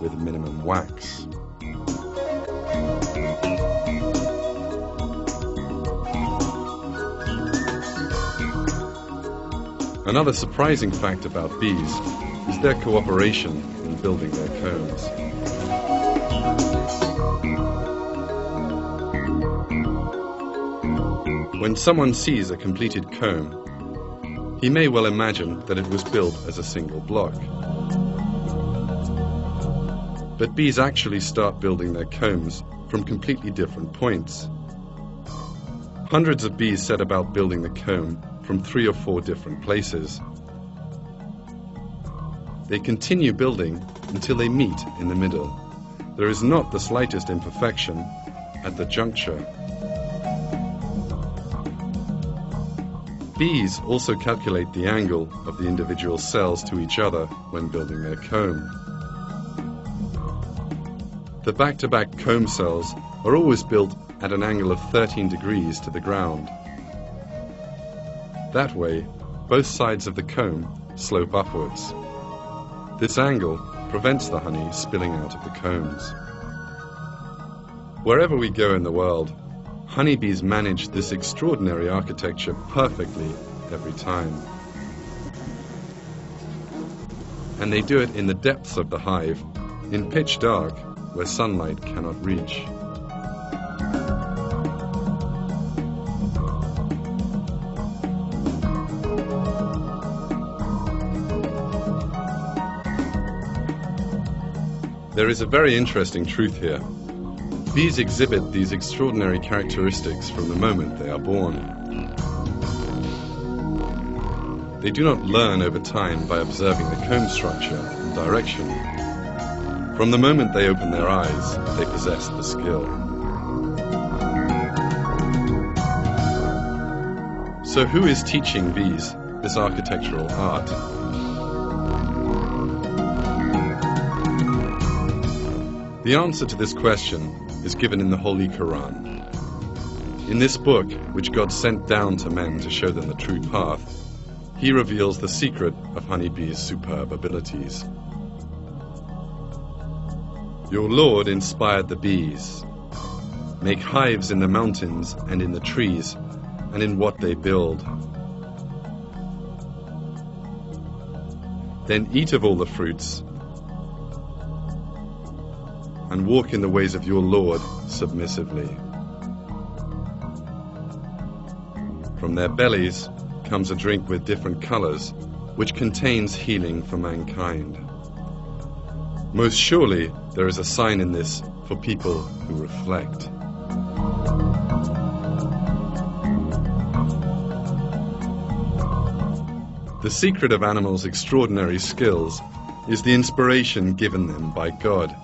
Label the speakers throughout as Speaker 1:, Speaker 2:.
Speaker 1: with minimum wax. Another surprising fact about bees is their cooperation in building their combs. When someone sees a completed comb, he may well imagine that it was built as a single block. But bees actually start building their combs from completely different points. Hundreds of bees set about building the comb from 3 or 4 different places. They continue building until they meet in the middle. There is not the slightest imperfection at the juncture. Bees also calculate the angle of the individual cells to each other when building their comb. The back-to-back comb cells are always built at an angle of 13 degrees to the ground. That way, both sides of the comb slope upwards. This angle prevents the honey spilling out of the combs. Wherever we go in the world, honeybees manage this extraordinary architecture perfectly every time. And they do it in the depths of the hive, in pitch dark, where sunlight cannot reach. There is a very interesting truth here. Bees exhibit these extraordinary characteristics from the moment they are born. They do not learn over time by observing the comb structure and direction. From the moment they open their eyes, they possess the skill. So who is teaching bees this architectural art? The answer to this question is given in the Holy Quran. In this book, which God sent down to men to show them the true path, He reveals the secret of honeybees' superb abilities. Your Lord inspired the bees. Make hives in the mountains and in the trees and in what they build. Then eat of all the fruits and walk in the ways of your Lord submissively. From their bellies comes a drink with different colors, which contains healing for mankind. Most surely there is a sign in this for people who reflect. The secret of animals' extraordinary skills is the inspiration given them by God.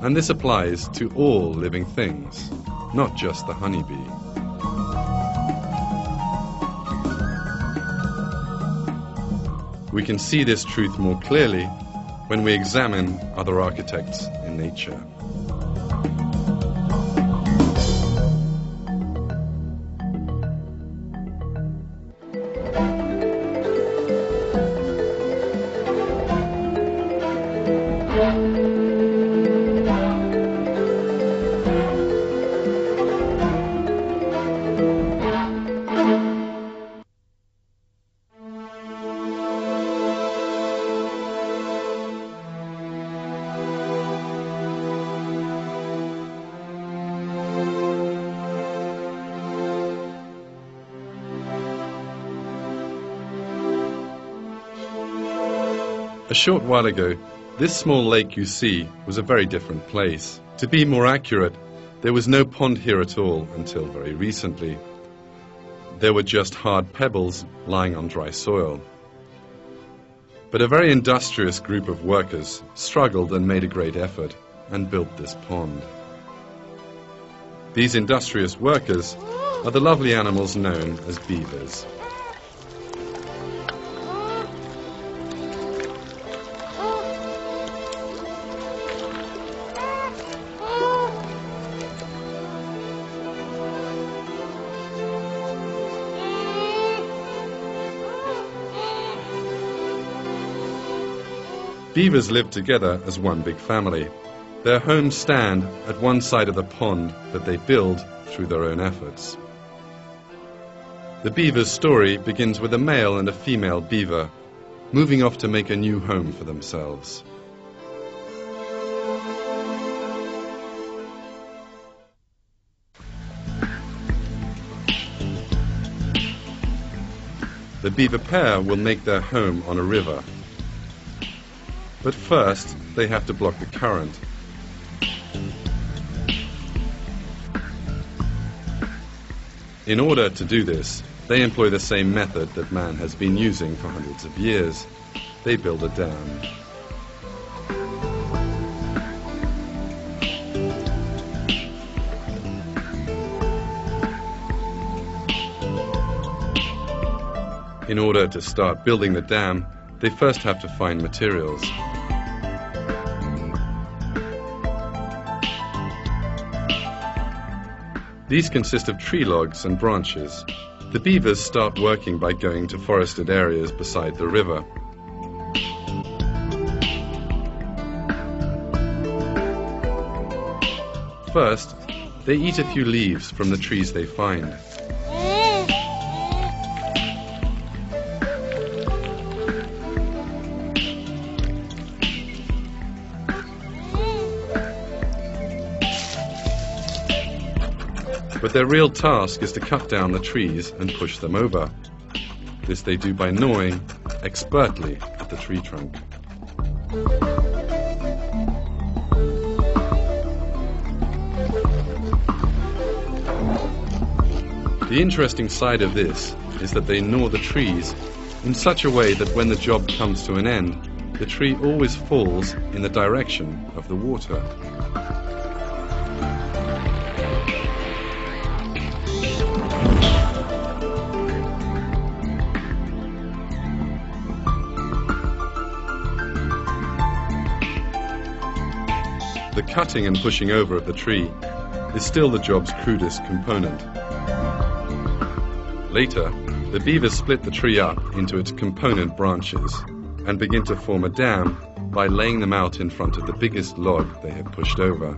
Speaker 1: And this applies to all living things, not just the honeybee. We can see this truth more clearly when we examine other architects in nature. A short while ago, this small lake you see was a very different place. To be more accurate, there was no pond here at all until very recently. There were just hard pebbles lying on dry soil. But a very industrious group of workers struggled and made a great effort and built this pond. These industrious workers are the lovely animals known as beavers. Beavers live together as one big family. Their homes stand at one side of the pond that they build through their own efforts. The beaver's story begins with a male and a female beaver moving off to make a new home for themselves. The beaver pair will make their home on a river. But first, they have to block the current. In order to do this, they employ the same method that man has been using for hundreds of years. They build a dam. In order to start building the dam, they first have to find materials. These consist of tree logs and branches. The beavers start working by going to forested areas beside the river. First, they eat a few leaves from the trees they find. But their real task is to cut down the trees and push them over. This they do by gnawing expertly at the tree trunk. The interesting side of this is that they gnaw the trees in such a way that when the job comes to an end, the tree always falls in the direction of the water. The cutting and pushing over of the tree is still the job's crudest component. Later, the beavers split the tree up into its component branches and begin to form a dam by laying them out in front of the biggest log they have pushed over.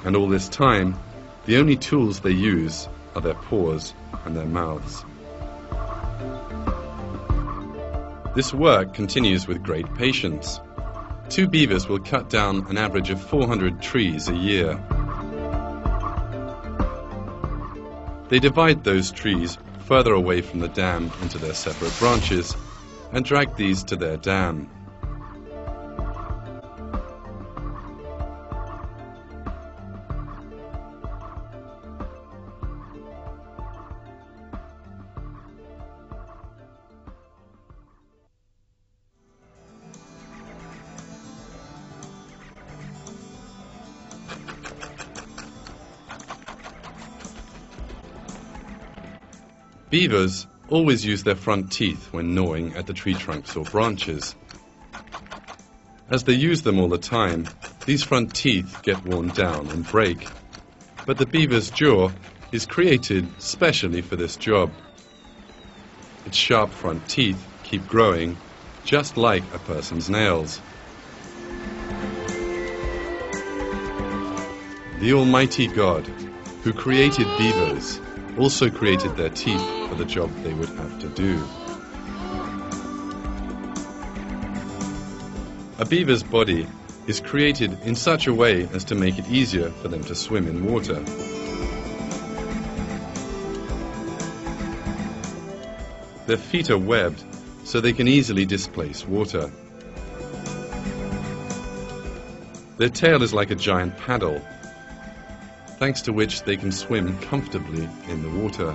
Speaker 1: And all this time, the only tools they use are their paws and their mouths. This work continues with great patience. 2 beavers will cut down an average of 400 trees a year. They divide those trees further away from the dam into their separate branches and drag these to their dam. Beavers always use their front teeth when gnawing at the tree trunks or branches. As they use them all the time, these front teeth get worn down and break. But the beaver's jaw is created specially for this job. Its sharp front teeth keep growing, just like a person's nails. The Almighty God, who created beavers, also created their teeth for the job they would have to do. A beaver's body is created in such a way as to make it easier for them to swim in water. Their feet are webbed so they can easily displace water. Their tail is like a giant paddle, thanks to which they can swim comfortably in the water.